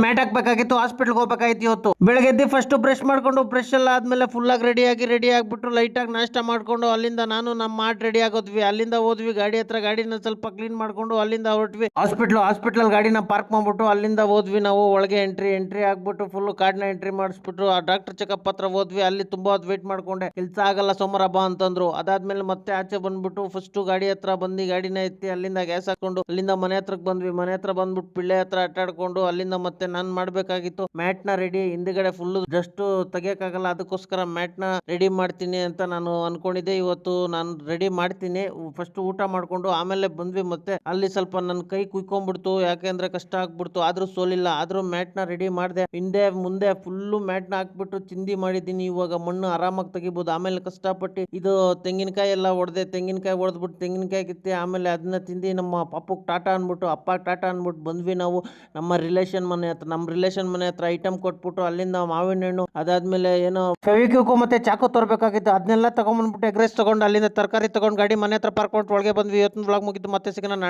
Mat ಹಾಕ್ಬೇಕಾಗಿತ್ತು, ಹಾಸ್ಪಿಟ್ಲ್ಗೆ ಹೋಗ್ಬೇಕಾಗಿತ್ತು. ಇವತ್ತು ಬೆಳಗ್ಗೆ ಎದ್ದು ಫಸ್ಟ್ ಬ್ರಷ್ ಮಾಡ್ಕೊಂಡು ಫ್ರೆಶ್ ಎಲ್ಲ ಆದ್ಮೇಲೆ ಫುಲ್ ಆಗಿ ರೆಡಿ ಆಗ್ಬಿಟ್ಟು ಲೈಟ್ ಆಗಿ ನಾಷ್ಟ ಮಾಡ್ಕೊಂಡು ಅಲ್ಲಿಂದ ನಾನು ನಮ್ಮ ಮಾಟ್ ರೆಡಿ ಆಗೋದ್ವಿ. ಅಲ್ಲಿಂದ ಹೋದ್ವಿ ಗಾಡಿ ಹತ್ರ, ಗಾಡಿನ ಸ್ವಲ್ಪ ಕ್ಲೀನ್ ಮಾಡ್ಕೊಂಡು ಅಲ್ಲಿಂದ ಹೊರಟ್ವಿ ಹಾಸ್ಪಿಟಲ್ ಗಾಡಿನ ಪಾರ್ಕ್ ಮಾಡ್ಬಿಟ್ಟು ಅಲ್ಲಿಂದ ಹೋದ್ವಿ. ನಾವು ಒಳಗೆ ಎಂಟ್ರಿ ಆಗ್ಬಿಟ್ಟು ಫುಲ್ ಕಾರ್ಡ್ನ ಎಂಟ್ರಿ ಮಾಡಿಸ್ಬಿಟ್ಟು ಆ ಡಾಕ್ಟರ್ ಚೆಕಪ್ ಹತ್ರ ಹೋದ್ವಿ. ಅಲ್ಲಿ ತುಂಬಾ ಹೊತ್ತು ವೇಟ್ ಮಾಡ್ಕೊಂಡೆ, ಕೆಲ್ಸ ಆಗಲ್ಲ ಸೋಮವಾರ ಬಾ ಅಂತಂದ್ರು. ಅದಾದ್ಮೇಲೆ ಮತ್ತೆ ಆಚೆ ಬಂದ್ಬಿಟ್ಟು ಫಸ್ಟ್ ಗಾಡಿ ಹತ್ರ ಬಂದು ಗಾಡಿನ ಎತ್ತಿ ಅಲ್ಲಿಂದ ಗ್ಯಾಸ್ ಹಾಕೊಂಡು ಅಲ್ಲಿಂದ ಮನೆ ಹತ್ರಕ್ಕೆ ಬಂದ್ವಿ. ಮನೆ ಹತ್ರ ಬಂದ್ಬಿಟ್ಟು ಪಿಳ್ಳೆ ಹತ್ರ ಆಟಾಡ್ಕೊಂಡು ಅಲ್ಲಿಂದ ಮತ್ತೆ ನಾನ್ ಮಾಡ್ಬೇಕಾಗಿತ್ತು ಮ್ಯಾಟ್ ನ ರೆಡಿ. ಹಿಂದ್ಗಡೆ ಫುಲ್ ಜಸ್ಟ್ ತೆಗಿಯಕ್ಕಾಗಲ್ಲ, ಅದಕ್ಕೋಸ್ಕರ ಮ್ಯಾಟ್ ನ ರೆಡಿ ಮಾಡ್ತೀನಿ ಅಂತ ನಾನು ಅನ್ಕೊಂಡಿದ್ದೆ. ಇವತ್ತು ನಾನು ರೆಡಿ ಮಾಡ್ತೀನಿ. ಫಸ್ಟ್ ಊಟ ಮಾಡ್ಕೊಂಡು ಆಮೇಲೆ ಬಂದ್ವಿ. ಮತ್ತೆ ಅಲ್ಲಿ ಸ್ವಲ್ಪ ನನ್ನ ಕೈ ಕುಯ್ಕೊಂಡ್ಬಿಡ್ತು, ಯಾಕೆಂದ್ರೆ ಕಷ್ಟ ಆಗ್ಬಿಡ್ತು. ಆದ್ರೂ ಸೋಲಿಲ್ಲ, ಆದ್ರೂ ಮ್ಯಾಟ್ ನ ರೆಡಿ ಮಾಡಿದೆ. ಹಿಂದೆ ಮುಂದೆ ಫುಲ್ಲು ಮ್ಯಾಟ್ ನ ಹಾಕ್ಬಿಟ್ಟು ಚಿಂದಿ ಮಾಡಿದೀನಿ. ಇವಾಗ ಮಣ್ಣು ಆರಾಮಾಗಿ ತೆಗಿಬಹುದು. ಆಮೇಲೆ ಕಷ್ಟಪಟ್ಟು ಇದು ತೆಂಗಿನಕಾಯಿ ಎಲ್ಲ ಹೊಡೆದೆ, ತೆಂಗಿನಕಾಯಿ ಹೊಡೆದ್ಬಿಟ್ಟು ತೆಂಗಿನಕಾಯಿ ಕಿತ್ತಿ ಆಮೇಲೆ ಅದನ್ನ ತಿಂದು ನಮ್ಮ ಪಾಪಕ್ಕೆ ಟಾಟಾ ಅನ್ಬಿಟ್ಟು ಅಪ್ಪ ಟಾಟಾ ಅನ್ಬಿಟ್ಟು ಬಂದ್ವಿ ನಾವು ನಮ್ಮ ರಿಲೇಷನ್ ಮನೆ ಹತ್ರ ಐಟಮ್ ಕೊಟ್ಬಿಟ್ಟು ಅಲ್ಲಿಂದ ಮಾವಿನ ಹಣ್ಣು, ಅದಾದ್ಮೇಲೆ ಏನೋ ಫೆವಿಕ್ವಿಕ್ ಮತ್ತೆ ಚಾಕು ತರಬೇಕಾಗಿತ್ತು, ಅದನ್ನೆಲ್ಲ ತಗೊಂಡ್ಬಂದ್ಬಿಟ್ಟು ಎಗ್ ರೈಸ್ ತಗೊಂಡು ಅಲ್ಲಿಂದ ತರಕಾರಿ ತಗೊಂಡು ಗಾಡಿ ಮನೆ ಹತ್ರ ಪಾರ್ಕ್ ಮಾಡಿ ಒಳಗೆ ಬಂದ್ವಿ. ಇವತ್ತಿನ ವ್ಲಾಗ್ ಮುಗಿತು, ಮತ್ತೆ ಸಿಗೋಣ ನಾಳೆ.